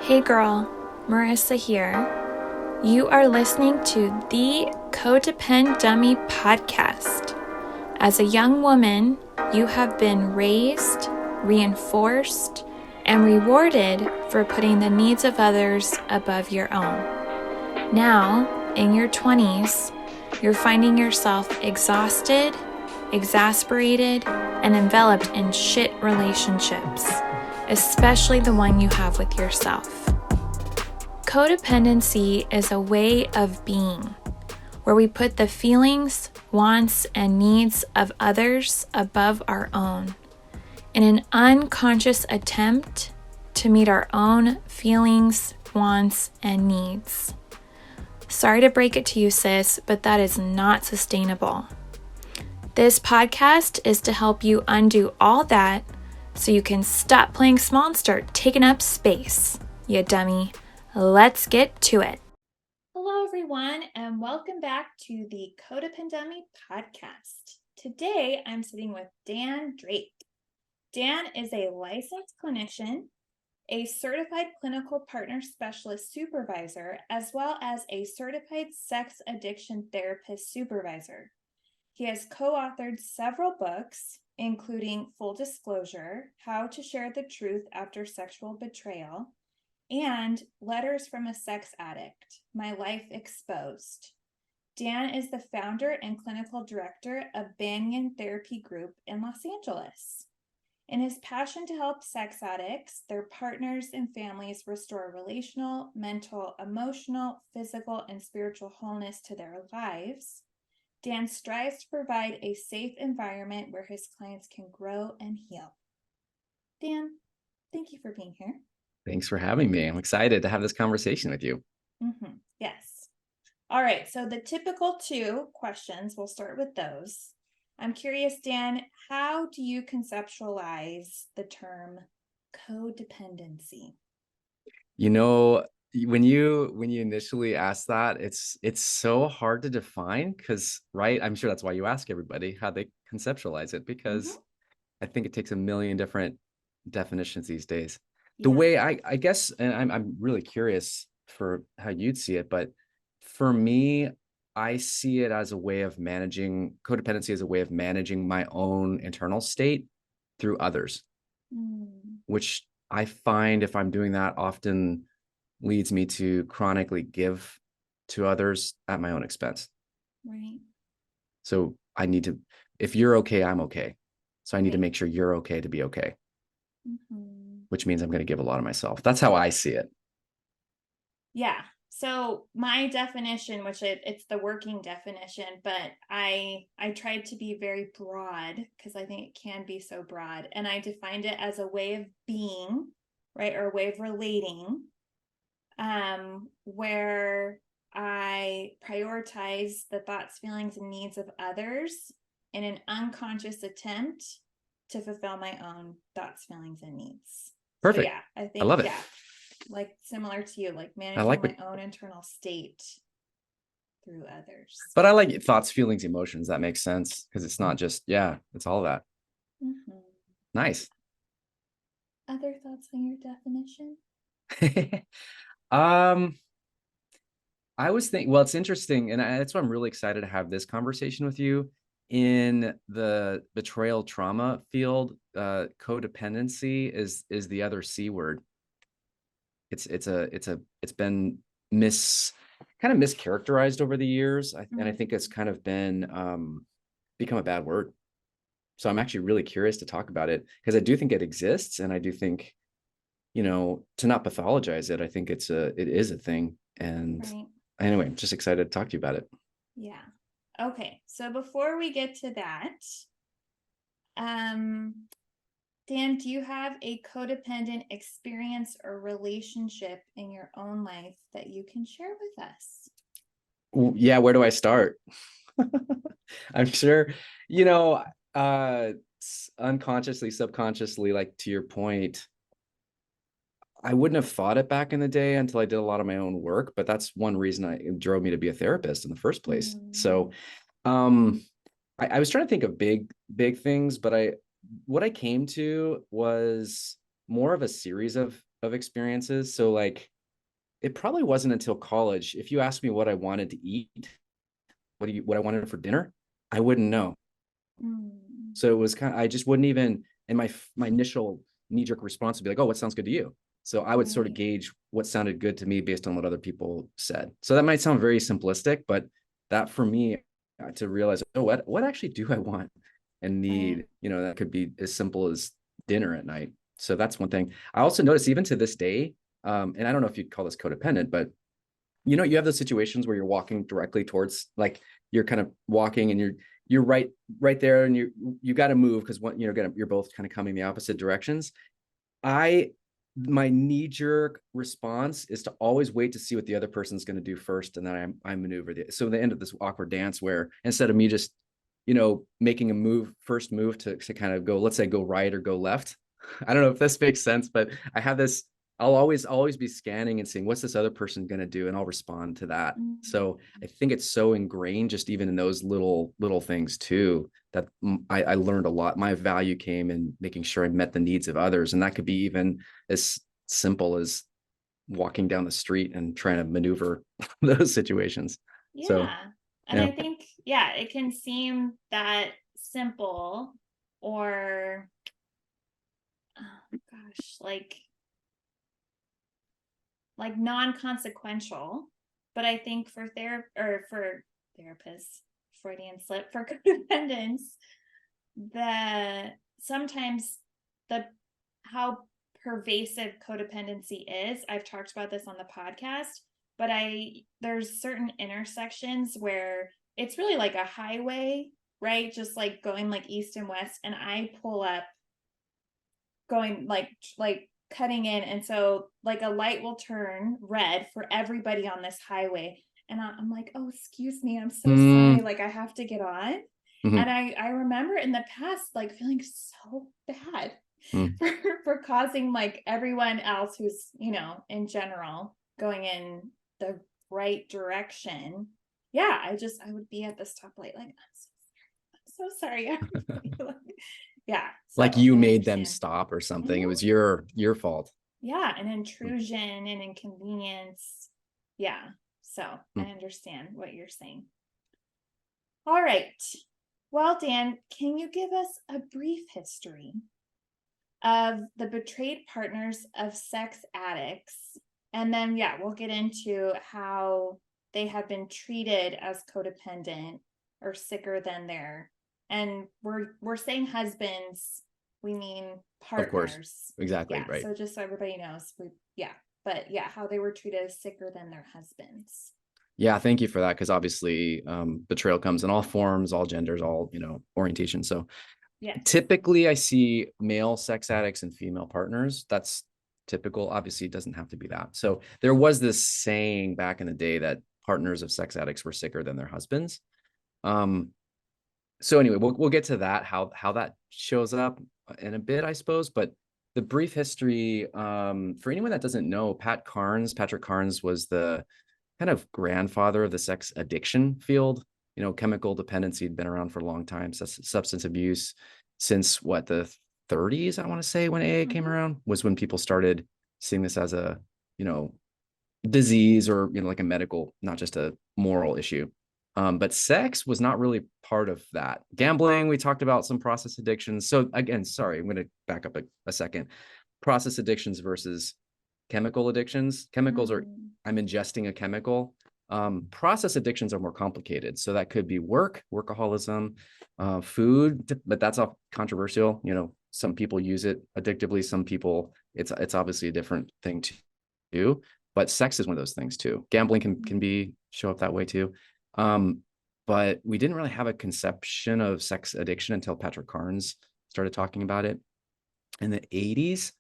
Hey girl, Marissa here. You are listening to the Codependent Dummy podcast. As a young woman, you have been raised, reinforced, and rewarded for putting the needs of others above your own. Now, in your 20s, you're finding yourself exhausted, exasperated, and enveloped in shit relationships, especially the one you have with yourself. Codependency is a way of being where we put the feelings, wants, and needs of others above our own in an unconscious attempt to meet our own feelings, wants, and needs. Sorry to break it to you, sis, but that is not sustainable. This podcast is to help you undo all that so you can stop playing small and start taking up space, you dummy. Let's get to it. Hello, everyone, and welcome back to the Codependent podcast. Today, I'm sitting with Dan Drake. Dan is a licensed clinician, a certified clinical partner specialist supervisor, as well as a certified sex addiction therapist supervisor. He has co-authored several books, including Full Disclosure, How to Share the Truth After Sexual Betrayal, and Letters from a Sex Addict, My Life Exposed. Dan is the founder and clinical director of Banyan Therapy Group in Los Angeles. In his passion to help sex addicts, their partners, and families restore relational, mental, emotional, physical, and spiritual wholeness to their lives, Dan strives to provide a safe environment where his clients can grow and heal. Dan, thank you for being here. Thanks for having me. I'm excited to have this conversation with you. Yes. All right. So the typical two questions, we'll start with those. I'm curious, Dan, how do you conceptualize the term codependency? You know, when you initially asked that, it's so hard to define because, right? I'm sure that's why you ask everybody how they conceptualize it, because I think it takes a million different definitions these days. The way I guess, and I'm really curious for how you'd see it, but for me, I see it as a way of managing codependency as a way of managing my own internal state through others, which I find if I'm doing that often leads me to chronically give to others at my own expense. Right. So I need to, if you're okay, I'm okay. So I need to make sure you're okay to be okay. Which means I'm going to give a lot of myself. That's how I see it. Yeah. So my definition, which it's the working definition, but I tried to be very broad because I think it can be so broad. And I defined it as a way of being, right? Or a way of relating, where I prioritize the thoughts, feelings, and needs of others in an unconscious attempt to fulfill my own thoughts, feelings, and needs. Perfect. So yeah, I think, I love it. Like similar to you, like managing my own internal state through others. But I like thoughts, feelings, emotions. That makes sense because it's not just, it's all that. Nice. Other thoughts on your definition? I was thinking, well, it's interesting, and that's why I'm really excited to have this conversation with you. In the betrayal trauma field, codependency is the other C word. It's been kind of mischaracterized over the years, and I think it's kind of been become a bad word. So I'm actually really curious to talk about it because I do think it exists, and I do think, to not pathologize it, I think it is a thing. And anyway, I'm just excited to talk to you about it. Yeah. Okay. So before we get to that, Dan, do you have a codependent experience or relationship in your own life that you can share with us? Yeah, where do I start? I'm sure, unconsciously, subconsciously, like to your point, I wouldn't have thought it back in the day until I did a lot of my own work, but that's one reason it drove me to be a therapist in the first place. So I was trying to think of big things, but what I came to was more of a series of of experiences. So like, it probably wasn't until college. If you asked me what I wanted to eat, what I wanted for dinner, I wouldn't know. Mm. So it was kind of, I just wouldn't even, and my initial knee-jerk response would be like, oh, what sounds good to you? So I would sort of Right. gauge what sounded good to me based on what other people said. So that might sound very simplistic, but that for me to realize, oh, what actually do I want and Right. need? You know, that could be as simple as dinner at night. So that's one thing. I also notice even to this day, and I don't know if you'd call this codependent, but you know, you have those situations where you're walking directly towards, like, you're kind of walking and you're right there, and you got to move because what you're both kind of coming the opposite directions. I My knee jerk response is to always wait to see what the other person's going to do first, and then I maneuver so the end of this awkward dance where instead of me just making a first move to kind of go, let's say, go right or go left. I don't know if this makes sense, but I have this. I'll always be scanning and seeing what's this other person going to do, and I'll respond to that. Mm. So I think it's so ingrained, just even in those little things too, that I learned a lot. My value came in making sure I met the needs of others, and that could be even as simple as walking down the street and trying to maneuver those situations. So Yeah. And yeah. I think, yeah, it can seem that simple or, oh gosh, like non-consequential. But I think for therapists, Freudian slip, for codependence, sometimes the how pervasive codependency is. I've talked about this on the podcast, but there's certain intersections where it's really like a highway, right? Just like going like east and west, and I pull up going like cutting in, and so like a light will turn red for everybody on this highway, and I'm like, oh, excuse me, I'm so sorry, like I have to get on. And Mm-hmm. I remember in the past like feeling so bad Mm-hmm. for causing like everyone else who's in general going in the right direction. Yeah, I would be at the stoplight like, I'm so sorry. Yeah, Like so you I made them understand. stop or something. It Mhm. was your fault. Yeah, an intrusion and inconvenience. Yeah, so I Mm. understand what you're saying. All right. Well, Dan, can you give us a brief history of the betrayed partners of sex addicts? And then, yeah, we'll get into how they have been treated as codependent or sicker than their. And we're saying husbands, we mean Of course. partners. Exactly. Yeah, Right. so just so everybody knows, but yeah, how they were treated as sicker than their husbands. Yeah. Thank you for that. Because obviously, betrayal comes in all forms, all genders, all, orientation. So Yes. typically I see male sex addicts and female partners. That's typical. Obviously, it doesn't have to be that. So there was this saying back in the day that partners of sex addicts were sicker than their husbands. Um, so anyway, we'll get to that, how that shows up in a bit, I suppose. But the brief history, for anyone that doesn't know, Patrick Carnes was the kind of grandfather of the sex addiction field. Chemical dependency had been around for a long time. Substance abuse since what, the 30s, I want to say, when AA came Mm-hmm. around, was when people started seeing this as a, you know, disease, or like a medical, not just a moral issue. But sex was not really part of that. Gambling, we talked about some process addictions. So again, sorry, I'm going to back up a second. Process addictions versus chemical addictions. Chemicals are, Mm. I'm ingesting a chemical. Process addictions are more complicated. So that could be workaholism, food, but that's all controversial. Some people use it addictively. Some people, it's obviously a different thing to do. But sex is one of those things too. Gambling can be show up that way too. But we didn't really have a conception of sex addiction until Patrick Carnes started talking about it in the 80s.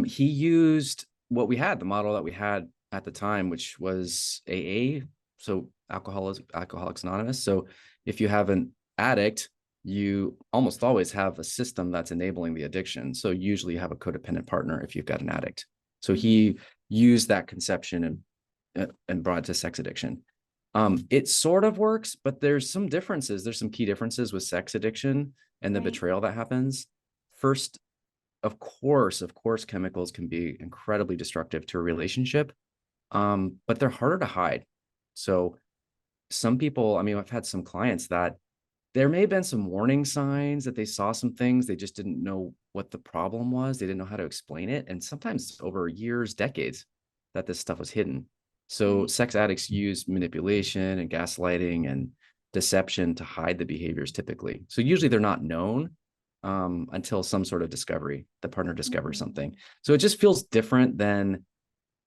He used the model that we had at the time, which was AA, so Alcoholics Anonymous. So if you have an addict, you almost always have a system that's enabling the addiction. So usually you have a codependent partner if you've got an addict. So he used that conception and brought it to sex addiction. It sort of works, but there's some differences. There's some key differences with sex addiction and the Right. betrayal that happens. First, of course, chemicals can be incredibly destructive to a relationship, but they're harder to hide. So some people, I mean, I've had some clients that there may have been some warning signs that they saw some things. They just didn't know what the problem was. They didn't know how to explain it. And sometimes over years, decades, that this stuff was hidden. So Right. sex addicts use manipulation and gaslighting and deception to hide the behaviors typically. So usually they're not known until some sort of discovery, the partner discovers Mhm. something. So it just feels different than,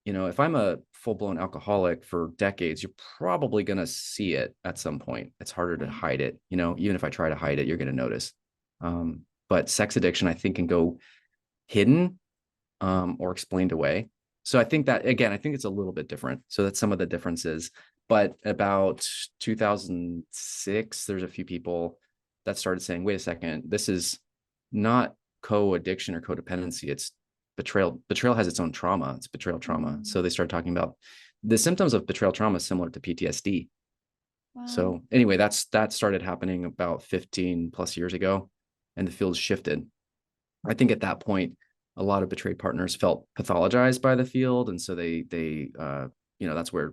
if I'm a full-blown alcoholic for decades, you're probably going to see it at some point. It's harder to Right. hide it. Even if I try to hide it, you're going to notice. But sex addiction, I think, can go hidden or explained away. So I think that, again, I think it's a little bit different. So that's some of the differences. But about 2006, there's a few people that started saying, wait a second, this is not co-addiction or codependency. It's betrayal. Betrayal has its own trauma. It's betrayal trauma. Mm. So they started talking about the symptoms of betrayal trauma similar to PTSD. Wow. So anyway, that started happening about 15 plus years ago, and the field shifted. I think at that point, a lot of betrayed partners felt pathologized by the field, and so that's where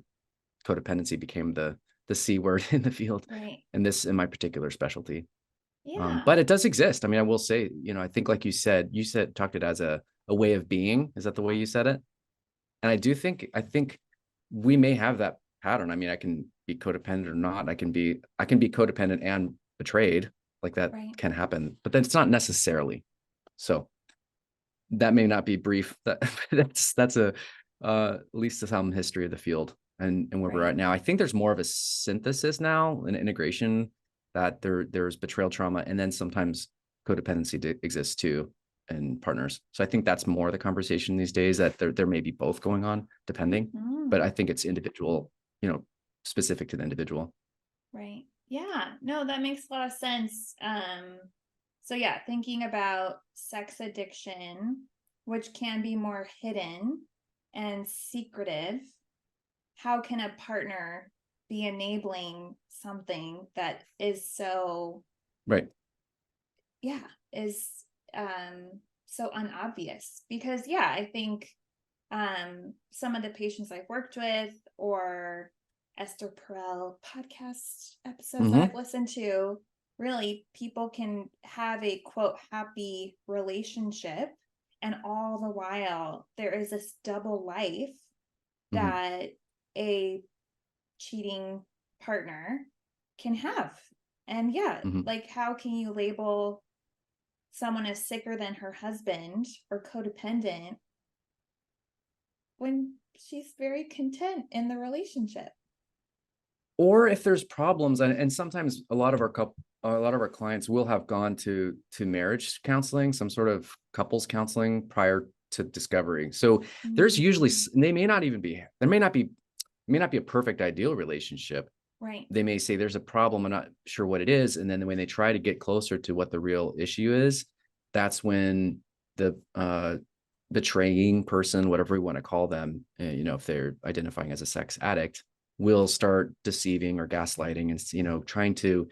codependency became the C word in the field, Right. and this in my particular specialty. Yeah. But it does exist. I mean, I will say, I think like you said talked it as a way of being. Is that the way you said it? And I think we may have that pattern. I mean, I can be codependent or not. I can be codependent and betrayed. Like that Right. can happen, but then it's not necessarily. So that may not be brief. That's a at least some history of the field and where we're Right. at now. I think there's more of a synthesis now, an integration that there's betrayal trauma and then sometimes codependency exists too in partners. So I think that's more the conversation these days, that there may be both going on depending, but Mhm. I think it's individual, specific to the individual. Right. Yeah. No, that makes a lot of sense. So yeah, thinking about sex addiction, which can be more hidden and secretive, how can a partner be enabling something that is so, Right. yeah, is so unobvious? Because yeah, I think some of the patients I've worked with or Esther Perel podcast episodes that Mm-hmm. I've listened to, really people can have a quote happy relationship, and all the while there is this double life Mm-hmm. that a cheating partner can have. And yeah, Mm-hmm. like how can you label someone as sicker than her husband or codependent when she's very content in the relationship? Or if there's problems, and sometimes a lot of our clients will have gone to marriage counseling, some sort of couples counseling prior to discovery. So there's usually, Mm. they may not even be, there may not be a perfect ideal relationship. Right. They may say there's a problem, I'm not sure what it is, and then when they try to get closer to what the real issue is, that's when the betraying person, whatever we want to call them, if they're identifying as a sex addict, will start deceiving or gaslighting and trying to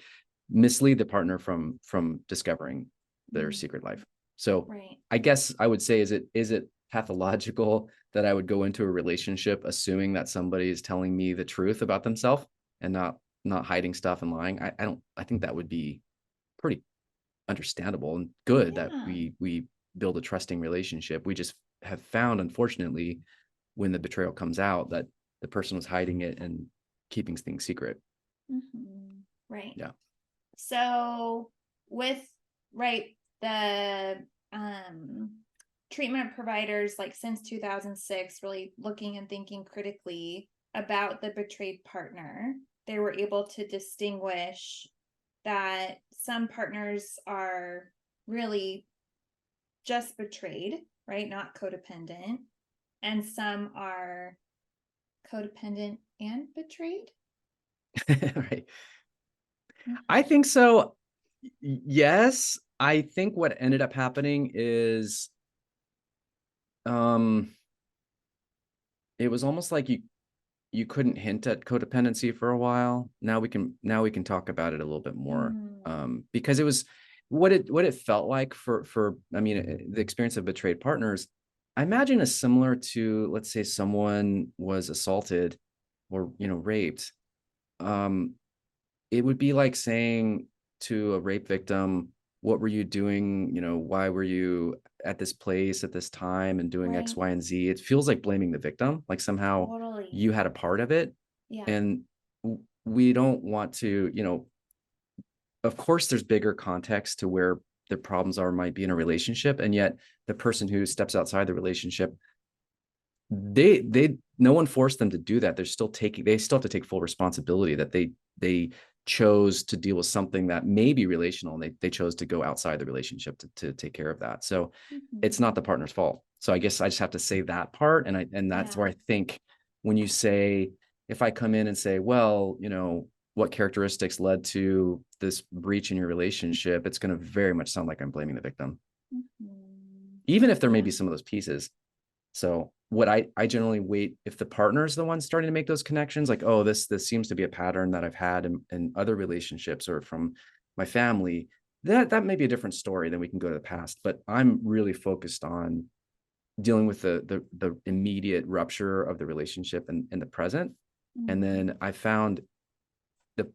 mislead the partner from discovering their Mm. secret life. So Right. I guess I would say, is it pathological that I would go into a relationship assuming that somebody is telling me the truth about themselves and not hiding stuff and lying? I think that would be pretty understandable and good that Yeah. we build a trusting relationship. We just have found, unfortunately, when the betrayal comes out, that the person was hiding it and keeping things secret. Mm-hmm. Right. Yeah. So with right the treatment providers like since 2006 really looking and thinking critically about the betrayed partner, they were able to distinguish that some partners are really just betrayed, right? Not codependent, and some are codependent and betrayed. Right. I Mm-hmm. think so. Yes. I think what ended up happening is um it was almost like you couldn't hint at codependency for a while. Now we can talk about it a little bit more. Mm. Because what it felt like for I mean, the experience of betrayed partners, I imagine is similar to, let's say someone was assaulted or, raped. Um, it would be like saying to a rape victim, what were you doing? Why were you at this place at this time and doing X, Right. Y, and Z? It feels like blaming the victim, like somehow Totally. you had a part of it. Yeah. And we don't want to, of course, there's bigger context to where the problems are might be in a relationship. And yet the person who steps outside the relationship, they no one forced them to do that. They still have to take full responsibility that they chose to deal with something that may be relational, and they chose to go outside the relationship to take care of that. So it's not the partner's fault. So I guess I just have to say that part. And that's Yeah. where I think when you say, if I come in and say, well, what characteristics led to this breach in your relationship, it's going to very much sound like I'm blaming the victim, even if there may be some of those pieces. So what I generally wait, if the partner is the one starting to make those connections, like, oh, this seems to be a pattern that I've had in other relationships or from my family, that may be a different story. Then we can go to the past. But I'm really focused on dealing with the immediate rupture of the relationship in the present. And then I found the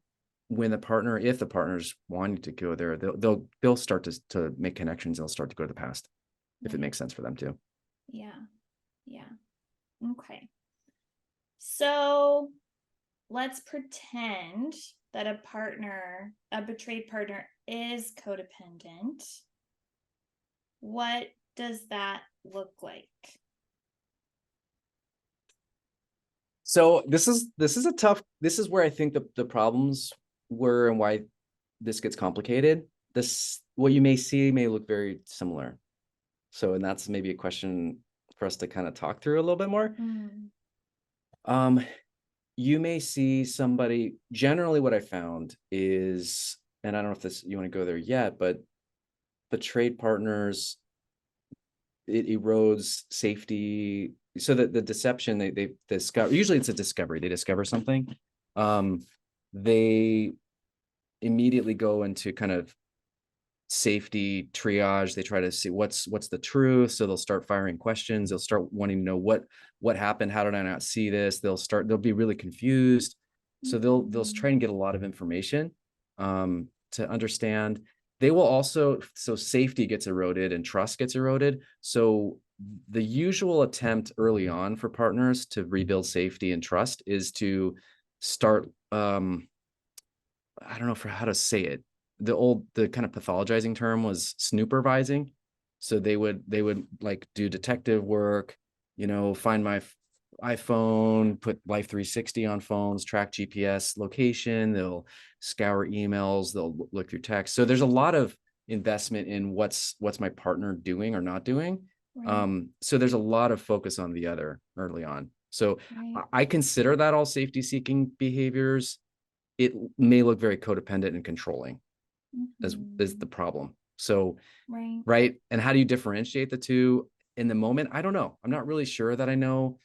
when the partner, if the partner's wanting to go there, they'll start to make connections. They'll start to go to the past if it makes sense for them too. Yeah. Yeah. Okay. So let's pretend that a betrayed partner is codependent. What does that look like? So this is a tough. This is where I think the problems were and why this gets complicated. This, what you may see may look very similar. So, and that's maybe a question for us to kind of talk through a little bit more. Um, you may see somebody, generally what I found is, and I don't know if you want to go there yet, but betrayed partners, it erodes safety. So that the deception they discover, usually it's a discovery. They discover something. They immediately go into kind of safety triage. They try to see what's the truth. So they'll start firing questions. They'll start wanting to know what happened. How did I not see this? They'll be really confused. So they'll try and get a lot of information to understand. They will also, so safety gets eroded and trust gets eroded. So the usual attempt early on for partners to rebuild safety and trust is to start I don't know for how to say it. The kind of pathologizing term was snoopervising. So they would like do detective work, find my iPhone, put Life 360 on phones, track GPS location. They'll scour emails. They'll look through text. So there's a lot of investment in what's my partner doing or not doing. Right. So there's a lot of focus on the other early on. So Right. I consider that all safety seeking behaviors. It may look very codependent and controlling is the problem. So, Right. right. And how do you differentiate the two in the moment? I don't know. I'm not really sure that I know.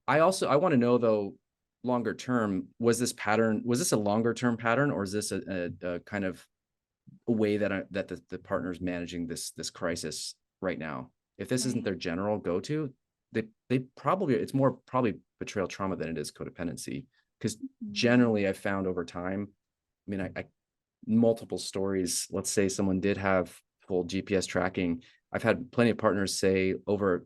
I want to know though, longer term, was this a longer term pattern, or is this a kind of a way that the partner is managing this crisis right now? If this isn't their general go-to, they probably, it's more probably betrayal trauma than it is codependency. Because generally I found over time, I mean, I multiple stories, let's say someone did have full GPS tracking. I've had plenty of partners say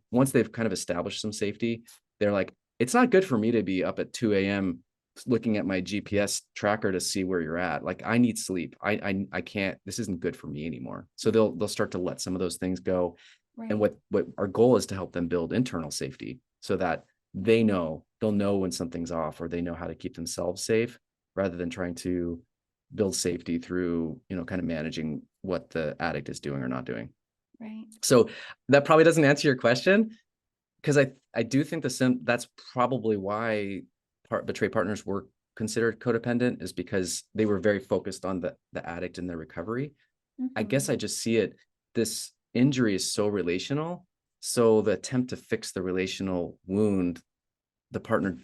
once they've kind of established some safety, they're like, it's not good for me to be up at 2 a.m. looking at my GPS tracker to see where you're at. Like, I need sleep. I can't, this isn't good for me anymore. So they'll start to let some of those things go. Right. And what our goal is to help them build internal safety so that they'll know when something's off, or they know how to keep themselves safe, rather than trying to build safety through, kind of managing what the addict is doing or not doing. Right. So that probably doesn't answer your question, because I do think that's probably why betrayed partners were considered codependent, is because they were very focused on the addict and their recovery. I guess I just see it, this injury is so relational. So the attempt to fix the relational wound, the partner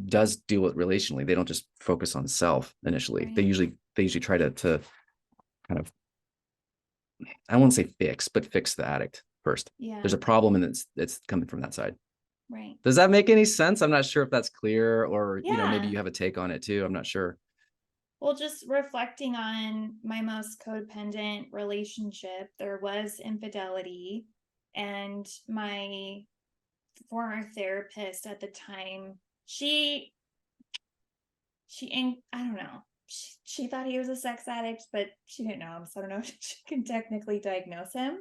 does deal with relationally. They don't just focus on self initially. Right. They usually try to kind of I won't say fix, but fix the addict first. Yeah. There's a problem, and it's coming from that side. Right. Does that make any sense? I'm not sure if that's clear, or maybe Yeah. you have a take on it too. I'm not sure. Well, just reflecting on my most codependent relationship, there was infidelity, and my former therapist at the time, I don't know, she thought he was a sex addict, but she didn't know him, so I don't know if she can technically diagnose him.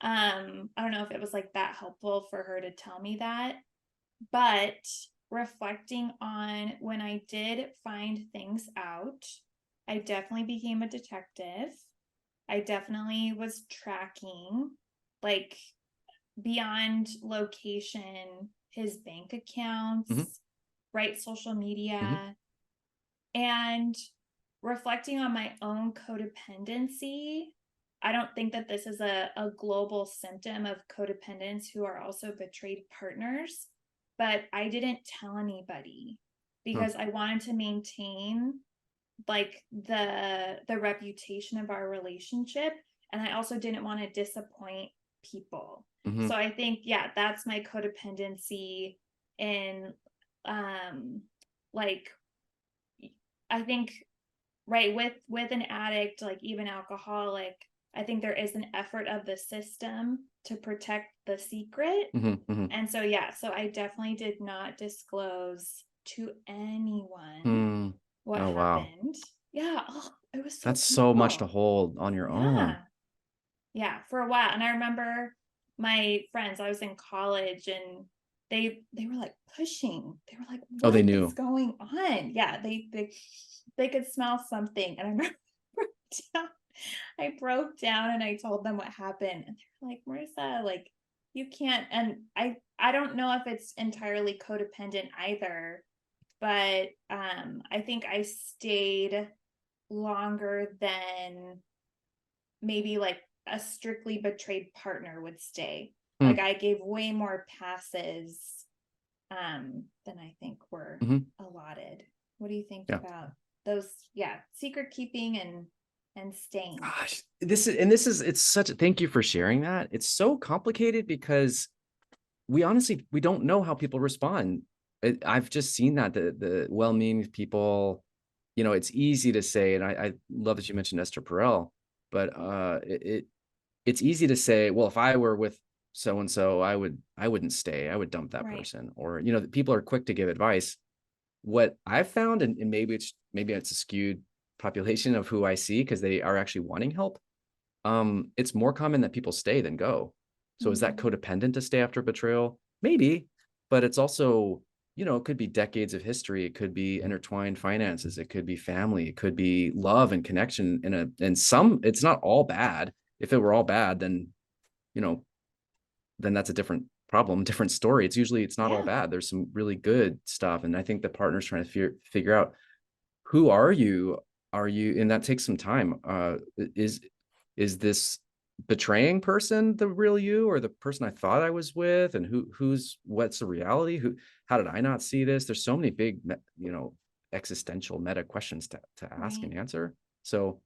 I don't know if it was like that helpful for her to tell me that, but reflecting on when I did find things out, I definitely became a detective. I definitely was tracking, like, beyond location, his bank accounts, Mm-hmm. right? Social Mm-hmm. media, and reflecting on my own codependency. I don't think that this is a global symptom of codependents who are also betrayed partners, but I didn't tell anybody Huh. because I wanted to maintain like the reputation of our relationship, and I also didn't want to disappoint people. Mm-hmm. So I think, yeah, that's my codependency in um like I think, right, with an addict, like even alcoholic, I think there is an effort of the system to protect the secret. Mm-hmm. Mm-hmm. And so, yeah, so I definitely did not disclose to anyone Hmm. what Oh, wow. happened. Yeah, oh, it was so That's so much to painful. hold on your Yeah, own. yeah, for a while. And I remember my friends, I was in college, and they were like pushing. They were like, Oh, they what is knew. going on? Yeah, they could smell something. And I remember down, I broke down and I told them what happened. And they're like, Marissa, like, you can't. And I don't know if it's entirely codependent either, but I think I stayed longer than maybe like a strictly betrayed partner would stay. Hmm. Like I gave way more passes than I think were Mm-hmm. allotted. What do you think Yeah. about those? Yeah, secret keeping and staying. Gosh, it's such a, thank you for sharing that. It's so complicated because we don't know how people respond. I've just seen that the well-meaning people, it's easy to say, and I love that you mentioned Esther Perel, but it's easy to say, well, if I were with so and so, I wouldn't stay. I would dump that Right. person. Or, people are quick to give advice. What I've found, and maybe it's a skewed population of who I see because they are actually wanting help. It's more common that people stay than go. So is that Mm-hmm. codependent to stay after betrayal? Maybe, but it's also, it could be decades of history. It could be intertwined finances. It could be family. It could be love and connection and some, it's not all bad. If it were all bad, then, you know, then that's a different problem, different story. It's not all Yeah. bad. There's some really good stuff. And I think the partner's trying to figure out, who are you? And that takes some time. Is this betraying person the real you, or the person I thought I was with? And what's the reality? How did I not see this? There's so many big, existential meta questions to ask Right. and answer. So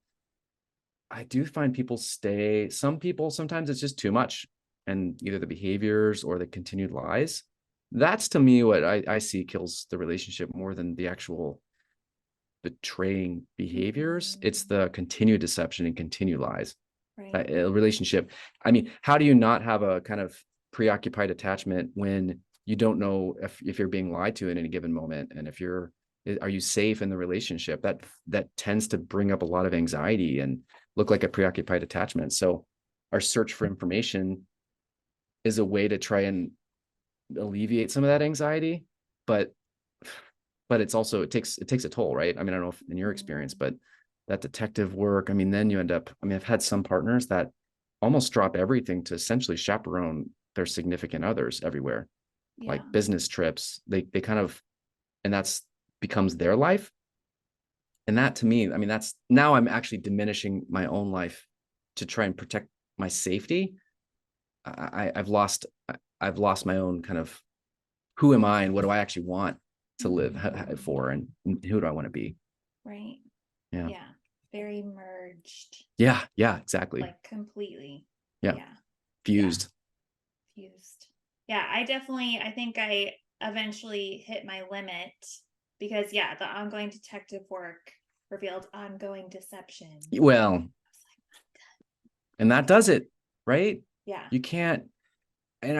I do find people stay. Some people, sometimes it's just too much, and either the behaviors or the continued lies. That's to me what I see kills the relationship more than the actual betraying behaviors. It's Mm-hmm. the continued deception and continued lies. Right. A relationship. I mean, how do you not have a kind of preoccupied attachment when you don't know if you're being lied to in any given moment, and are you safe in the relationship? That tends to bring up a lot of anxiety and look like a preoccupied attachment. So our search for information is a way to try and alleviate some of that anxiety, but it's also, it takes a toll, right? I mean, I don't know if in your experience, Mm-hmm. but that detective work, I mean, then you end up, I mean, I've had some partners that almost drop everything to essentially chaperone their significant others everywhere, Yeah. like business trips. They kind of, and that's becomes their life. And that to me, I mean, that's, now I'm actually diminishing my own life to try and protect my safety. I've lost my own kind of, who am I and what do I actually want to live Mm-hmm. for, and who do I want to be? Right. Yeah. Yeah. very merged. Yeah, exactly. Like completely. Yeah. Yeah. Fused. Fused. Yeah, I think I eventually hit my limit because the ongoing detective work revealed ongoing deception. Well, and that does it, right? Yeah. You can't, and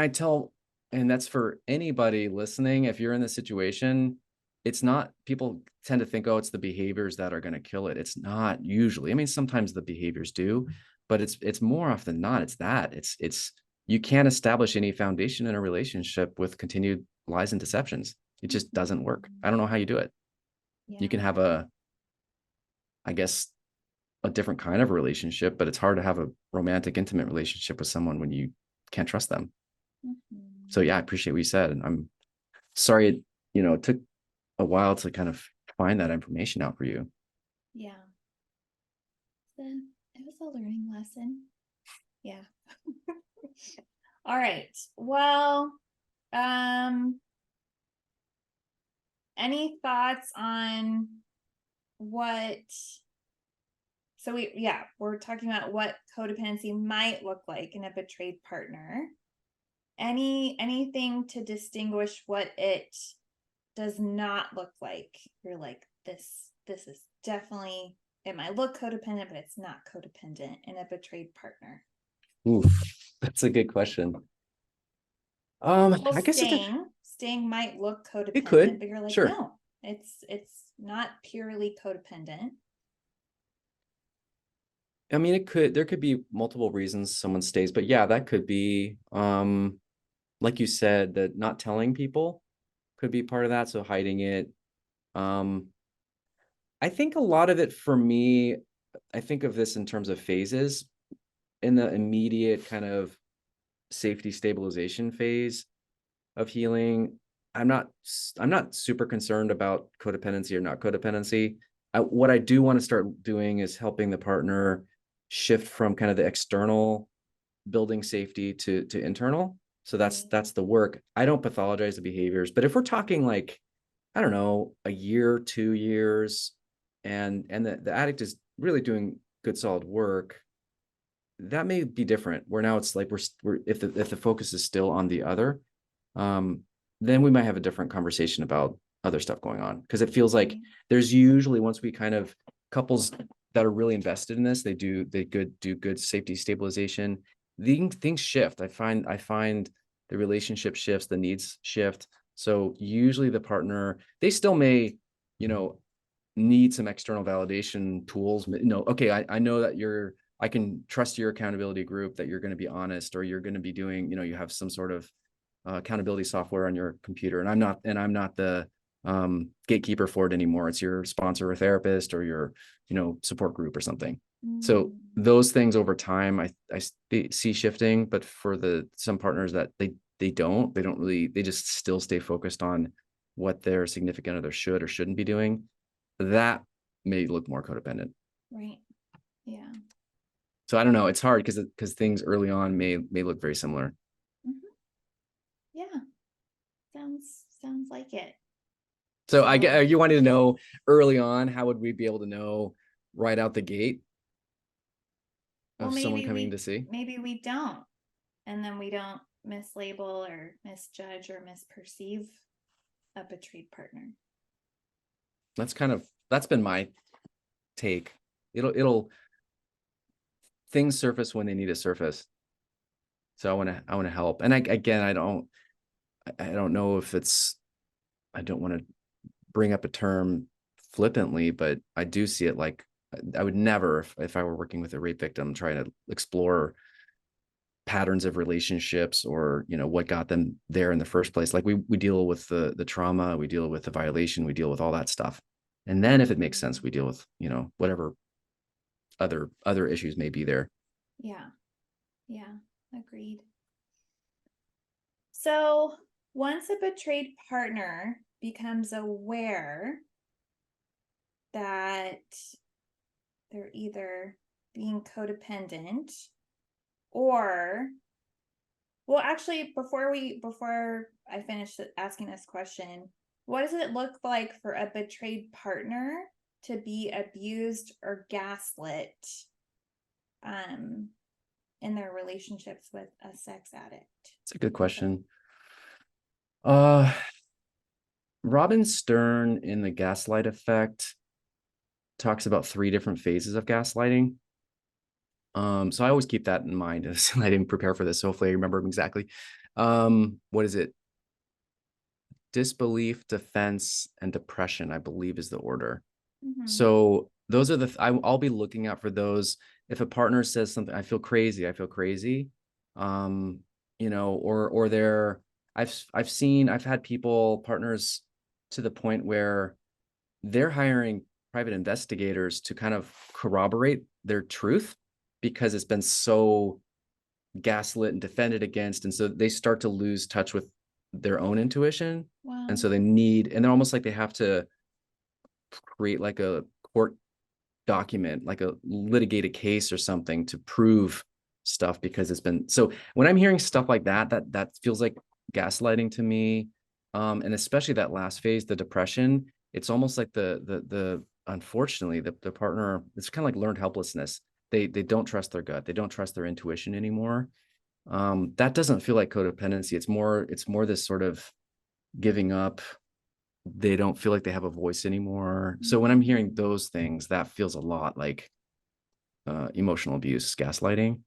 that's for anybody listening. If you're in this situation, it's not, people tend to think, oh, it's the behaviors that are going to kill it. It's not usually. I mean, sometimes the behaviors do, but it's more often than not. It's you can't establish any foundation in a relationship with continued lies and deceptions. It just doesn't work. I don't know how you do it. You can have I guess, a different kind of relationship, but it's hard to have a romantic, intimate relationship with someone when you can't trust them. So yeah, I appreciate what you said. And I'm sorry it took a while to kind of find that information out for you. Yeah. Then it was a learning lesson. Yeah. All right. Well, any thoughts on what we're talking about what codependency might look like in a betrayed partner. Anything to distinguish what it does not look like? You're like, this is definitely, it might look codependent, but it's not codependent in a betrayed partner. Oof, that's a good question. Well, I guess staying might look codependent, it could, but you're like, sure. no, it's not purely codependent. I mean, there could be multiple reasons someone stays, but yeah, that could be, like you said, that not telling people could be part of that. So hiding it. Um, I think a lot of it for me, I think of this in terms of phases. In the immediate kind of safety stabilization phase of healing, I'm not super concerned about codependency or not codependency. What I do want to start doing is helping the partner shift from kind of the external building safety to internal. So that's the work. I don't pathologize the behaviors, but if we're talking like, I don't know, a year, 2 years, and the addict is really doing good solid work, that may be different. Where now it's like we're if the focus is still on the other, then we might have a different conversation about other stuff going on, because it feels like there's usually, once we kind of, couples that are really invested in this, do good safety stabilization, things shift. I find the relationship shifts, the needs shift. So usually the partner, they still may, need some external validation tools. Okay, I know that I can trust your accountability group, that you're going to be honest, or you're going to be doing, you have some sort of accountability software on your computer, and I'm not the gatekeeper for it anymore. It's your sponsor or therapist or your, support group or something. So those things over time, I see shifting, but for some partners that they don't really, they just still stay focused on what their significant other should or shouldn't be doing. That may look more codependent. Right. Yeah. So I don't know. It's hard because things early on may look very similar. Yeah. Sounds like it. So I get, you wanted to know early on, how would we be able to know right out the gate of someone coming to see? Maybe we don't, and then we don't mislabel or misjudge or misperceive a betrayed partner. That's been my take. It'll things surface when they need to surface. So I want to help. And I don't know if I don't want to bring up a term flippantly, but I do see it like, I would never, if I were working with a rape victim, try to explore patterns of relationships, or what got them there in the first place. Like we deal with the trauma, we deal with the violation, we deal with all that stuff, and then if it makes sense, we deal with whatever other issues may be there. Yeah Agreed. So once a betrayed partner becomes aware that they're either being codependent, or, well, actually, before I finish asking this question, what does it look like for a betrayed partner to be abused or gaslit in their relationships with a sex addict? It's a good question. Uh, Robin Stern in The Gaslight Effect talks about 3 different phases of gaslighting. So I always keep that in mind. I didn't prepare for this, so hopefully I remember them exactly. What is it? Disbelief, defense, and depression, I believe, is the order. So those are I'll be looking out for those. If a partner says something, I feel crazy, or I've had partners to the point where they're hiring private investigators to kind of corroborate their truth because it's been so gaslit and defended against. And so they start to lose touch with their own intuition. Wow. And so they're almost like they have to create like a court document, like a litigated case or something to prove stuff because it's been. So when I'm hearing stuff like that feels like gaslighting to me. And especially that last phase, the depression, it's almost like the unfortunately the partner, it's kind of like learned helplessness. They don't trust their gut. They don't trust their intuition anymore. That doesn't feel like codependency. It's more this sort of giving up. They don't feel like they have a voice anymore. So when I'm hearing those things, that feels a lot like emotional abuse, gaslighting.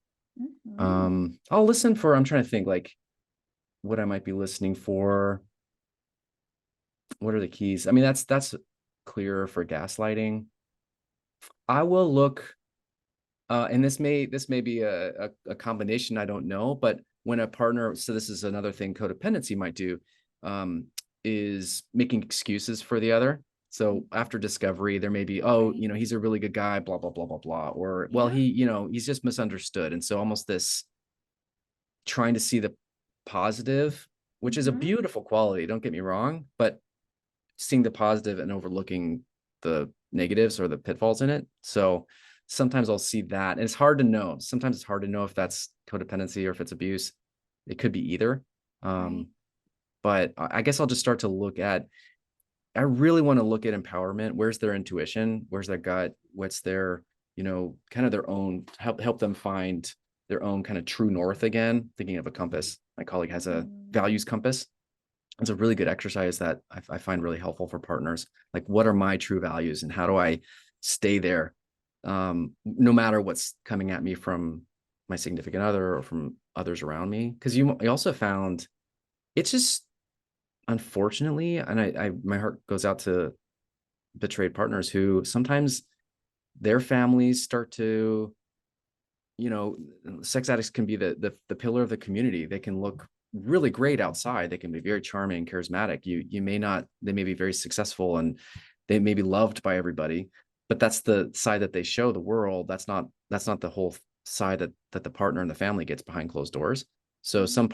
I'll listen for, I'm trying to think like what I might be listening for. What are the keys? I mean, that's clear for gaslighting. I will look, and this may be a combination, I don't know, but when a partner, so this is another thing codependency might do, is making excuses for the other. So after discovery, there may be, he's a really good guy, blah, blah, blah, blah, blah. Or, well, he's just misunderstood. And so almost this trying to see the positive, which is a beautiful quality, don't get me wrong, but seeing the positive and overlooking the negatives or the pitfalls in it. So sometimes I'll see that. And it's hard to know. Sometimes it's hard to know if that's codependency or if it's abuse. It could be either. But I guess I'll just start to look at, I really want to look at empowerment. Where's their intuition? Where's their gut? What's their, kind of their own, help them find their own kind of true north again. Thinking of a compass. My colleague has a values compass. It's a really good exercise that I find really helpful for partners. Like, what are my true values and how do I stay there? No matter what's coming at me from my significant other or from others around me. Because you also found it's just, unfortunately, and I my heart goes out to betrayed partners who sometimes their families start to, sex addicts can be the pillar of the community. They can look really great outside. They can be very charming and charismatic. You may not, they may be very successful and they may be loved by everybody, but that's the side that they show the world. That's not the whole side that the partner and the family gets behind closed doors. So some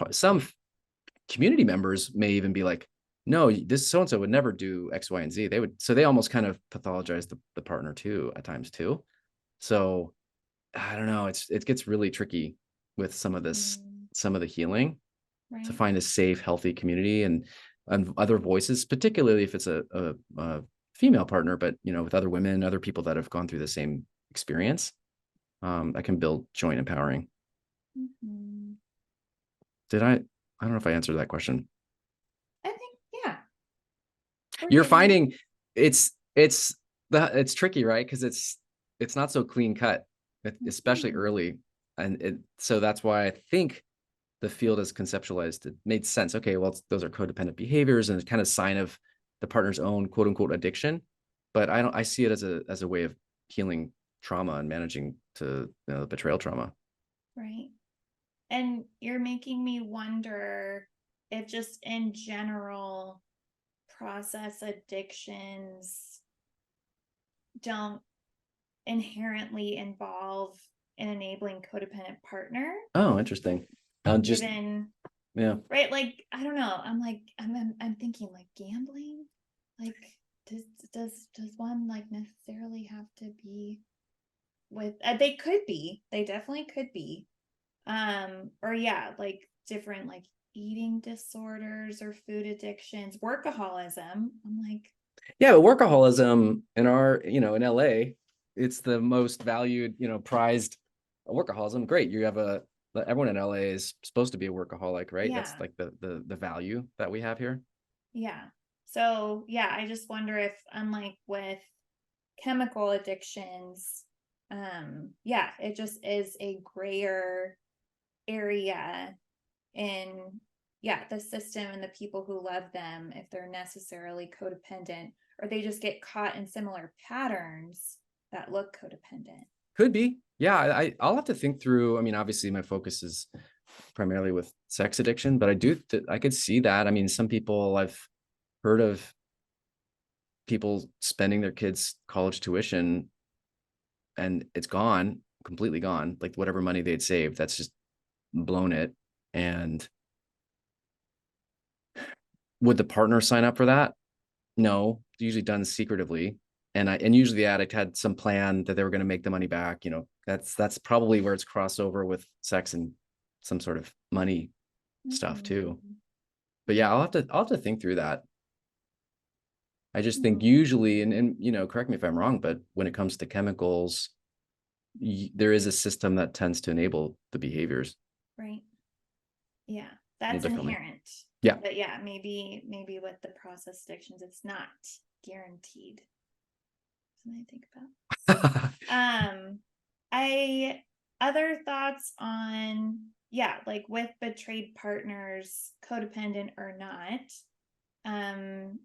community members may even be like, no, this so-and-so would never do X, Y, and Z. They almost kind of pathologize the partner too at times too. So I don't know. It gets really tricky with some of the healing to find a safe, healthy community and other voices, particularly if it's a female partner, but with other women, other people that have gone through the same experience, that can build joint empowering. I don't know if I answered that question. I think, yeah. You're finding it's tricky, right? Because it's not so clean cut, especially early. And so that's why I think the field is conceptualized. It made sense. Okay, well, those are codependent behaviors and it's kind of sign of the partner's own quote unquote addiction. But I see it as a way of healing trauma and managing to betrayal trauma. Right. And you're making me wonder if just in general, process addictions don't inherently involve an enabling codependent partner. Oh, interesting. Yeah. Right. Like, I don't know. I'm thinking like gambling. Like, does one like necessarily have to be with, they could be, they definitely could be. Or yeah, like different like eating disorders or food addictions, workaholism. I'm like, Yeah, but workaholism in our, in LA, it's the most valued, prized workaholism. Great. You have everyone in LA is supposed to be a workaholic, right? That's Yeah. like the value that we have here. Yeah. So, yeah, I just wonder if, unlike with chemical addictions, yeah, it just is a grayer area in, yeah, the system and the people who love them, if they're necessarily codependent, or they just get caught in similar patterns that look codependent. Could be. Yeah, I'll have to think through. I mean, obviously my focus is primarily with sex addiction, but I could see that. I mean, some people I've heard of people spending their kids' college tuition and it's gone, completely gone, like whatever money they'd saved, that's just blown it. And would the partner sign up for that? No, it's usually done secretively. And usually the addict had some plan that they were going to make the money back. That's probably where it's crossover with sex and some sort of money stuff too. Mm-hmm. But yeah, I'll have to think through that. I just think Mm-hmm. usually, and correct me if I'm wrong, but when it comes to chemicals, there is a system that tends to enable the behaviors Right. Yeah, a little that's differently. inherent. Yeah. But yeah, maybe with the process addictions, it's not guaranteed. Something to think about. I other thoughts on, yeah, like with betrayed partners, codependent or not. Um,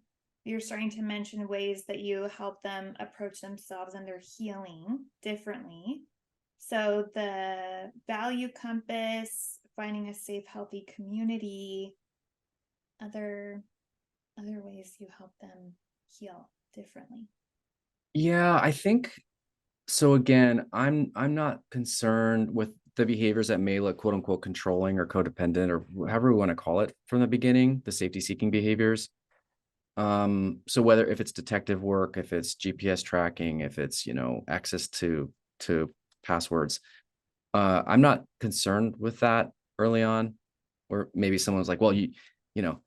you're starting to mention ways that you help them approach themselves and their healing differently. So the value compass, finding a safe, healthy community, other ways you help them heal differently. Yeah, I think so. Again, I'm not concerned with the behaviors that may look quote unquote controlling or codependent or however we want to call it from the beginning, the safety seeking behaviors. So whether if it's detective work, if it's GPS tracking, if it's, access to passwords, I'm not concerned with that early on. Or maybe someone's like, well, you know,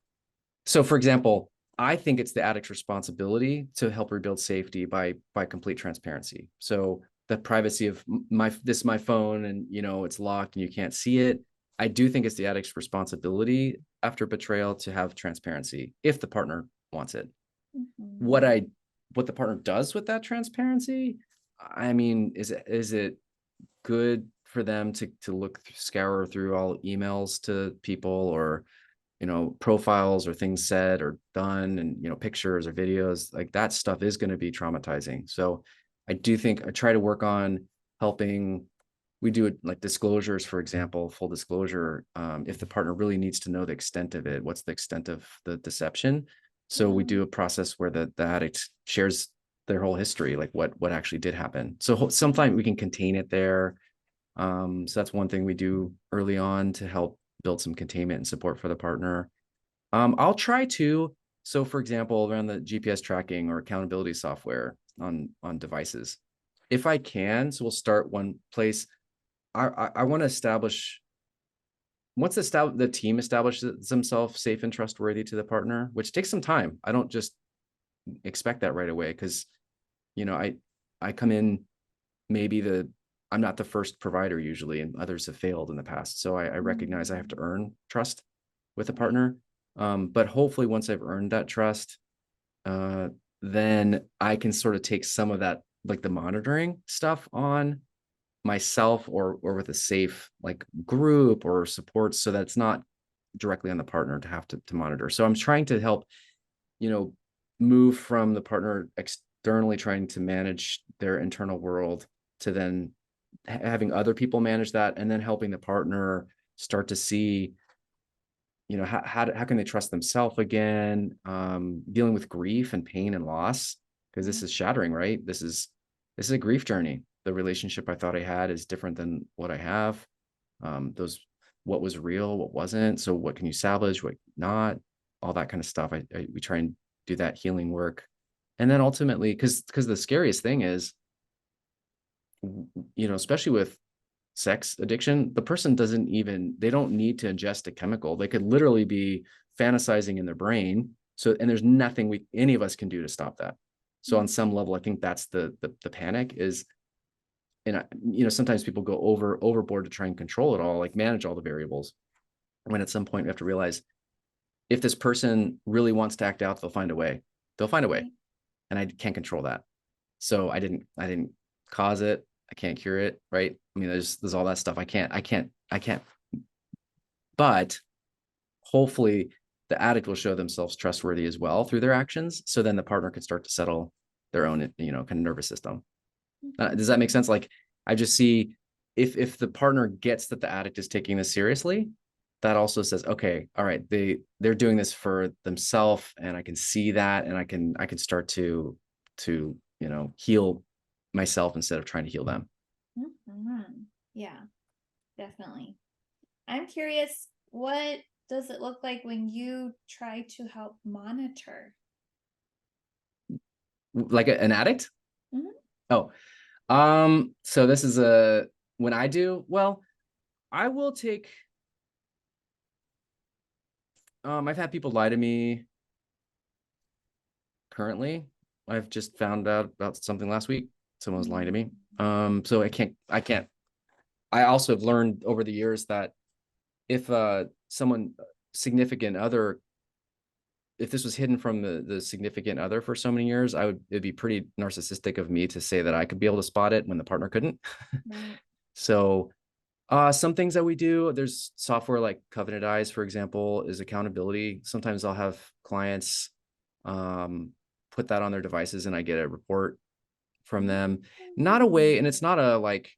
so for example, I think it's the addict's responsibility to help rebuild safety by complete transparency. So the privacy of my phone and it's locked and you can't see it. I do think it's the addict's responsibility after betrayal to have transparency if the partner wants it. Mm-hmm. What the partner does with that transparency, I mean, is it good for them to scour through all emails to people or profiles or things said or done and pictures or videos? Like that stuff is going to be traumatizing. So I do think I try to work on helping. We do it like disclosures, for example, full disclosure. If the partner really needs to know the extent of it, what's the extent of the deception? So we Yeah. do a process where the addict shares their whole history, like what actually did happen. So sometimes we can contain it there. So that's one thing we do early on to help build some containment and support for the partner. I'll try to. So for example, around the GPS tracking or accountability software on devices, if I can, so we'll start one place. I want to establish once the team establishes themselves safe and trustworthy to the partner, which takes some time. I don't just expect that right away because I come in maybe I'm not the first provider usually, and others have failed in the past. So I recognize I have to Mm-hmm. earn trust with a Right. partner. But hopefully once I've earned that trust, uh, then I can sort of take some of that, like the monitoring stuff on myself or with a safe like group or support so that it's not directly on the partner to have to monitor. So I'm trying to help, you know, move from the partner externally trying to manage their internal world to then having other people manage that and then helping the partner start to see how can they trust themselves again, dealing with grief and pain and loss because this Yeah. is shattering, right? This is a grief journey. The relationship I thought I had is different than what I have. Those what was real, what wasn't, so what can you salvage, what not, all that kind of stuff. We try and do that healing work. And then ultimately, because the scariest thing is, especially with sex addiction, the person they don't need to ingest a chemical. They could literally be fantasizing in their brain, So, and there's nothing any of us can do to stop that. So on some level, I think that's the panic is, and sometimes people go overboard to try and control it all, like manage all the variables. When at some point we have to realize, if this person really wants to act out, they'll find a way. They'll find a way, and I can't control that. So I didn't cause it. I can't cure it, right? I mean, there's all that stuff. I can't. But hopefully the addict will show themselves trustworthy as well through their actions. So then the partner can start to settle their own, kind of nervous system. Does that make sense? Like, I just see if the partner gets that the addict is taking this seriously, that also says, okay, all right, they're doing this for themselves, and I can see that, and I can start to heal myself instead of trying to heal them. Yeah, definitely. I'm curious, what does it look like when you try to help monitor? Like an addict? Mm-hmm. So this is when I do, well, I will take, I've had people lie to me currently. I've just found out about something last week. Someone was lying to me. So I also have learned over the years that if someone significant other, if this was hidden from the significant other for so many years, it'd be pretty narcissistic of me to say that I could be able to spot it when the partner couldn't. Right. So some things that we do, there's software like Covenant Eyes, for example, is accountability. Sometimes I'll have clients put that on their devices, and I get a report from them. Not a way, and it's not a like,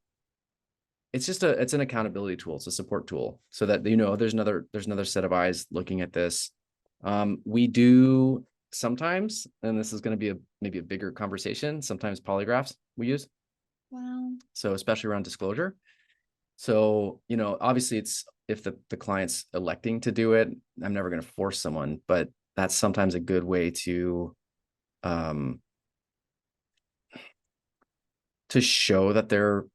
it's an accountability tool. It's a support tool, so that there's another set of eyes looking at this. We do sometimes, and this is going to be maybe a bigger conversation, sometimes polygraphs we use. Wow. So especially around disclosure. So, obviously it's, if the client's electing to do it, I'm never going to force someone, but that's sometimes a good way to show that they're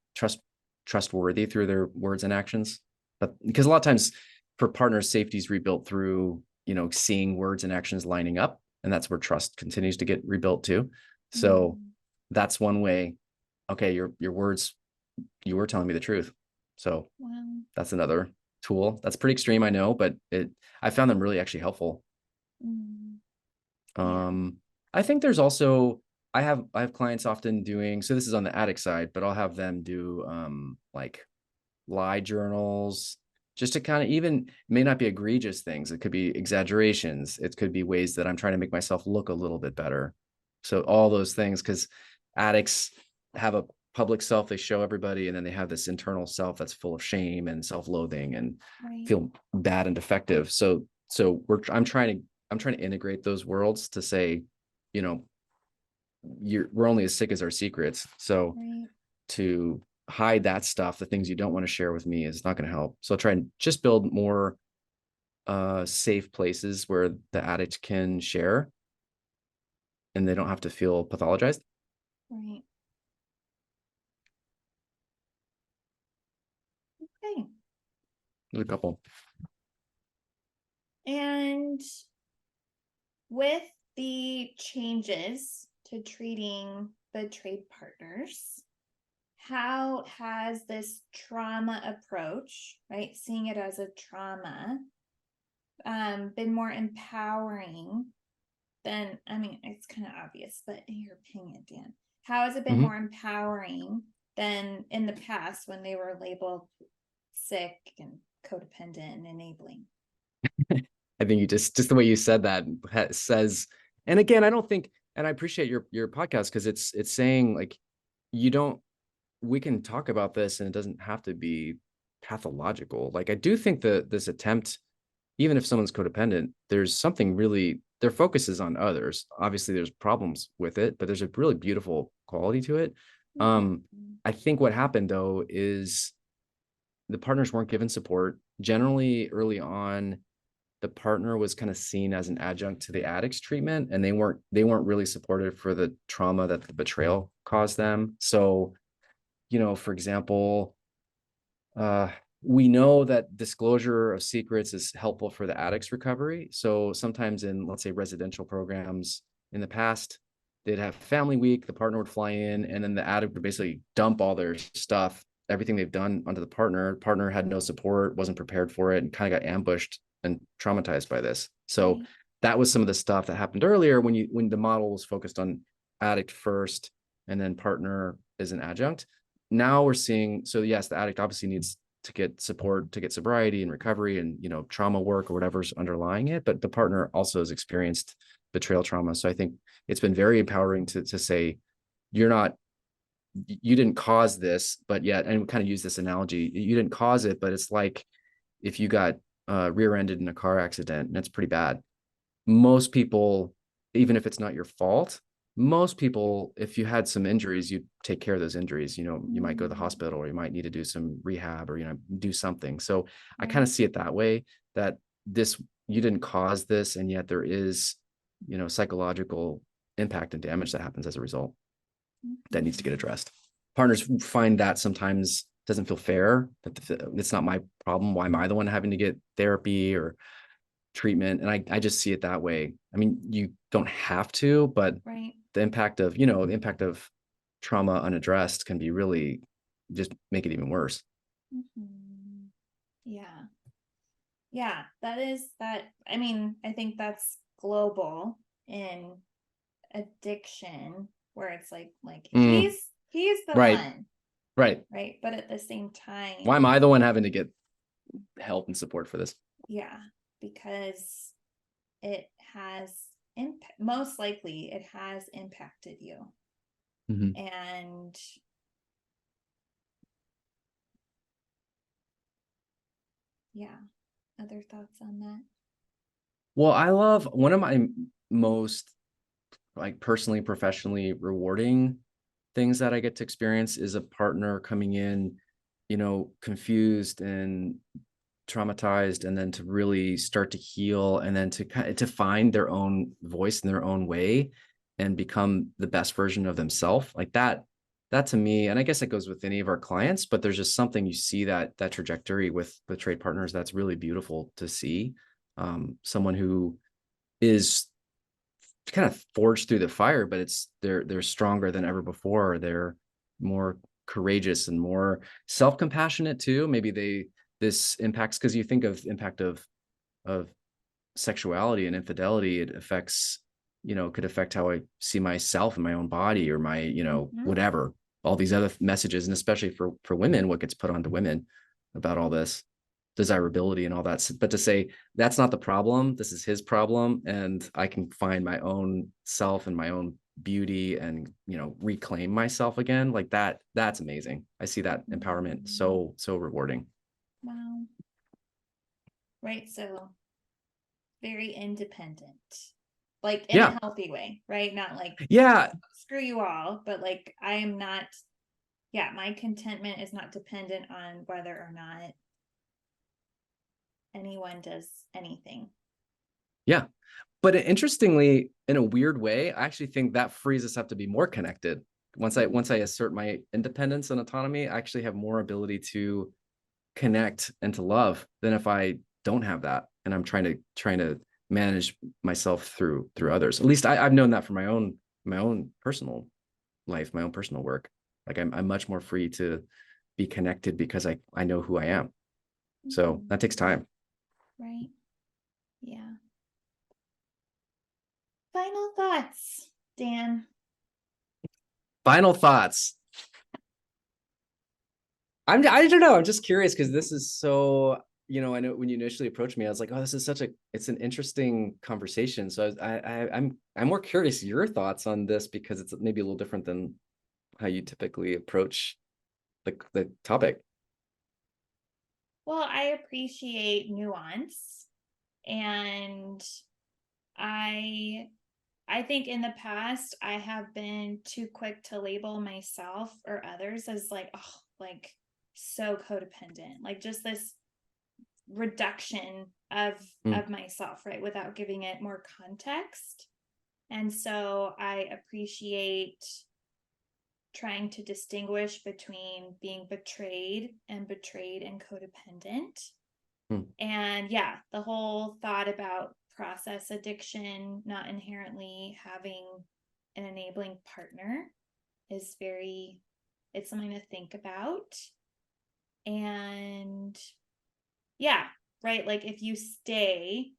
trustworthy through their words and actions. But because a lot of times for partners, safety is rebuilt through, seeing words and actions lining up. And that's where trust continues to get rebuilt too. So that's one way. Okay, your words, you were telling me the truth. So that's another tool. That's pretty extreme, I know, but I found them really actually helpful. I think there's also, I have clients often doing, so this is on the addict side, but I'll have them do like lie journals, just to kind of, even may not be egregious things. It could be exaggerations. It could be ways that I'm trying to make myself look a little bit better. So all those things, because addicts have a public self they show everybody, and then they have this internal self that's full of shame and self-loathing and feel bad and defective. So I'm trying to integrate those worlds to say, we're only as sick as our secrets. So to hide that stuff, the things you don't want to share with me, is not going to help. So I'll try and just build more safe places where the addict can share and they don't have to feel pathologized. Right. Okay. There's a couple. And with the changes to treating betrayed partners, how has this trauma approach, right, seeing it as a trauma, been more empowering than, I mean, it's kind of obvious, but your opinion, Dan, how has it been more empowering than in the past when they were labeled sick and codependent and enabling? I think you just the way you said that says, and again, I don't think, and I appreciate your podcast, because it's saying like, we can talk about this and it doesn't have to be pathological. Like, I do think that this attempt, even if someone's codependent, there's something really, their focus is on others. Obviously there's problems with it, but there's a really beautiful quality to it. I think what happened though is the partners weren't given support. Generally early on, the partner was kind of seen as an adjunct to the addict's treatment, and they weren't really supported for the trauma that the betrayal caused them. So, for example, we know that disclosure of secrets is helpful for the addict's recovery. So sometimes in, let's say, residential programs in the past, they'd have family week, the partner would fly in, and then the addict would basically dump all their stuff, everything they've done onto the partner. Partner had no support, wasn't prepared for it, and kind of got ambushed and traumatized by this. So that was some of the stuff that happened earlier when the model was focused on addict first and then partner as an adjunct. Now we're seeing, so yes, the addict obviously needs to get support, to get sobriety and recovery and, you know, trauma work or whatever's underlying it, but the partner also has experienced betrayal trauma. So I think it's been very empowering to say, you didn't cause this, but yet, and we kind of use this analogy, you didn't cause it, but it's like if you got rear-ended in a car accident and it's pretty bad. Most people, even if it's not your fault, most people, if you had some injuries, you take care of those injuries. You know, you might go to the hospital or you might need to do some rehab or, you know, do something. So I kind of see it that way, that you didn't cause this, and yet there is, you know, psychological impact and damage that happens as a result that needs to get addressed. Partners find that sometimes doesn't feel fair, that it's not my problem. Why am I the one having to get therapy or treatment? And I just see it that way. I mean, you don't have to, but the impact of, you know, the impact of trauma unaddressed can be really just make it even worse. Yeah, that is that. I mean, I think that's global in addiction, where it's like he's the one. Right. But at the same time, why am I the one having to get help and support for this? Yeah, because it has most likely it has impacted you. And yeah, other thoughts on that? Well, I love one of my most, like, personally, professionally rewarding things that I get to experience is a partner coming in, you know, confused and traumatized, and then to really start to heal, and then to find their own voice in their own way and become the best version of themselves. Like that to me, and I guess it goes with any of our clients, but there's just something, you see that trajectory with trade partners that's really beautiful to see. Someone who is kind of forged through the fire, but they're stronger than ever before. They're more courageous and more self-compassionate too. Maybe this impacts, because you think of impact of sexuality and infidelity, it affects, you know, could affect how I see myself in my own body, or my, you know, whatever, all these other messages. And especially for women, what gets put onto women about all this desirability and all that. But to say that's not the problem, this is his problem, and I can find my own self and my own beauty and, you know, reclaim myself again, like that's amazing. I see that empowerment so rewarding. Wow. Right. So very independent, like in a healthy way, right? Not like, screw you all, but like, I am not, my contentment is not dependent on whether or not anyone does anything. But interestingly, in a weird way, I actually think that frees us up to be more connected. Once I assert my independence and autonomy, I actually have more ability to connect and to love than if I don't have that, and I'm trying to manage myself through others. At least I've known that for my own personal life, my own personal work. Like I'm much more free to be connected because I know who I am. So that takes time. Right. Yeah. Final thoughts, Dan. Final thoughts. I don't know. I'm just curious, because this is so, you know, I know when you initially approached me, I was like, oh, this is it's an interesting conversation. So I'm more curious your thoughts on this, because it's maybe a little different than how you typically approach the topic. Well, I appreciate nuance, and I think in the past I have been too quick to label myself or others as like, oh, like so codependent, like just this reduction of myself, right, without giving it more context. And so I appreciate trying to distinguish between being betrayed and codependent. And yeah, the whole thought about process addiction not inherently having an enabling partner is it's something to think about. And yeah, right, like if you stay,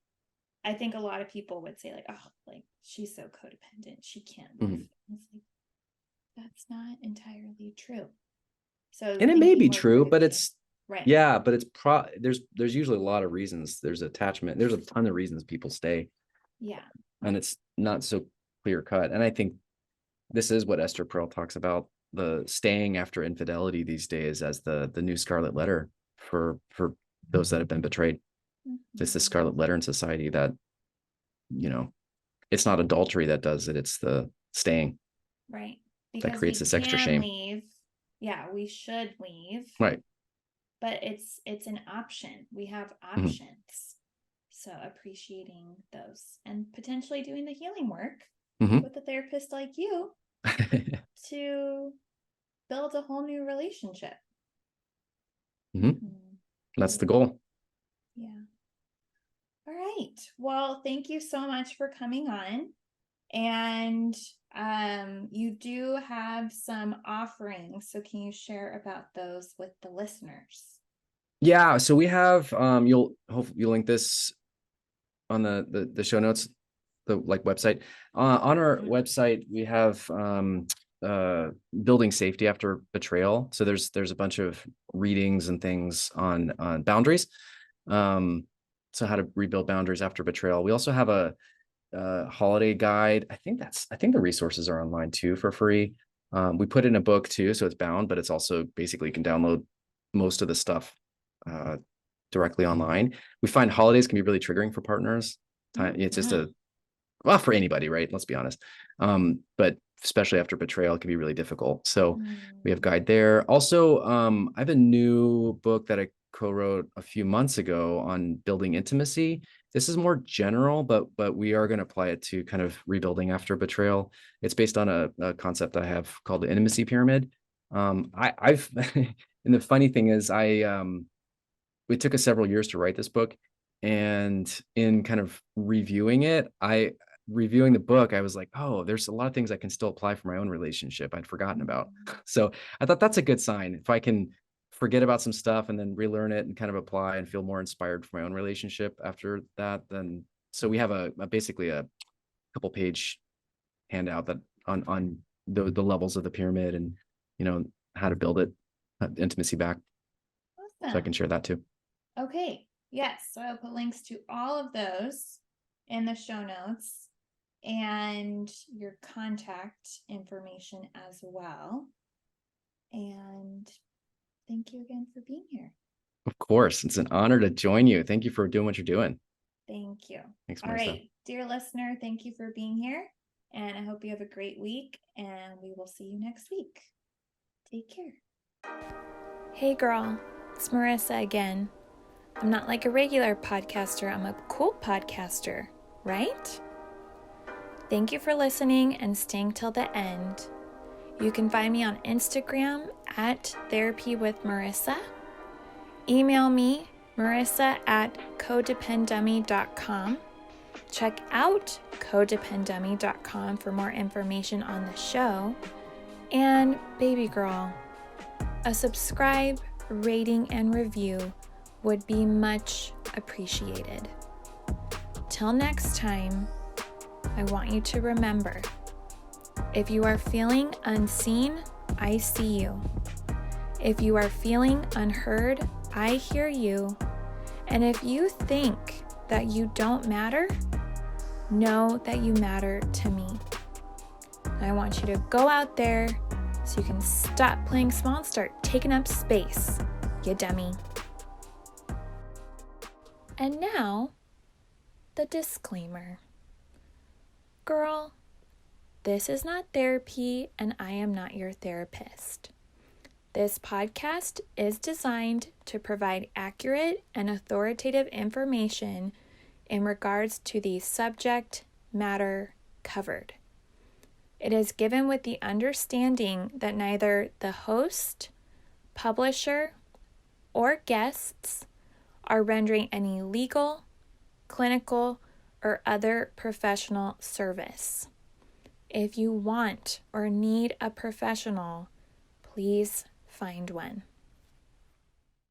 I think a lot of people would say like, oh, like she's so codependent, she can't leave. It's like, that's not entirely true. So And it may thinking be more true, but critically. it's Right. yeah, but it's there's usually a lot of reasons. There's attachment. There's a ton of reasons people stay. Yeah. And it's not so clear cut. And I think this is what Esther Perel talks about, the staying after infidelity these days as the new scarlet letter for those that have been betrayed. It's the scarlet letter in society that, you know, it's not adultery that does it. It's the staying. Right. That Because creates we this extra can shame. leave. Yeah, we should leave. Right. But it's an option. We have options. So appreciating those and potentially doing the healing work with a therapist like you to build a whole new relationship. That's the goal. Yeah. All right. Well, thank you so much for coming on. And you do have some offerings. So can you share about those with the listeners? Yeah. So we have, you'll link this on the show notes, the website. On our website, we have building safety after betrayal. So there's a bunch of readings and things on boundaries. So how to rebuild boundaries after betrayal. We also have a holiday guide. I think the resources are online too for free. We put in a book too, so it's bound, but it's also basically you can download most of the stuff directly online. We find holidays can be really triggering for partners. It's just well, for anybody, right? Let's be honest. But especially after betrayal, it can be really difficult. So we have guide there. Also, I have a new book that I co-wrote a few months ago on building intimacy. This is more general, but we are going to apply it to kind of rebuilding after betrayal. It's based on a concept I have called the intimacy pyramid. I've and the funny thing is it took us several years to write this book. And in kind of reviewing the book, I was like, oh, there's a lot of things I can still apply for my own relationship I'd forgotten about. So I thought that's a good sign. If I can forget about some stuff and then relearn it and kind of apply and feel more inspired for my own relationship after that, then so we have basically a couple page handout that on the levels of the pyramid and, you know, how to build it, intimacy back. Awesome. So I can share that too. Okay. Yes. So I'll put links to all of those in the show notes and your contact information as well. And thank you again for being here. Of course. It's an honor to join you. Thank you for doing what you're doing. Thank you. Thanks, All Marissa. right. Dear listener, thank you for being here. And I hope you have a great week. And we will see you next week. Take care. Hey girl, it's Marissa again. I'm not like a regular podcaster, I'm a cool podcaster, right? Thank you for listening and staying till the end. You can find me on Instagram at Therapy with Marissa. Email me, marissa@codependummy.com. Check out codependummy.com for more information on the show. And baby girl, a subscribe, rating, and review would be much appreciated. Till next time, I want you to remember, if you are feeling unseen, I see you. If you are feeling unheard, I hear you. And if you think that you don't matter, know that you matter to me. I want you to go out there so you can stop playing small and start taking up space, you dummy. And now, the disclaimer. Girl, this is not therapy and I am not your therapist. This podcast is designed to provide accurate and authoritative information in regards to the subject matter covered. It is given with the understanding that neither the host, publisher, or guests are rendering any legal, clinical, or other professional service. If you want or need a professional, please find one.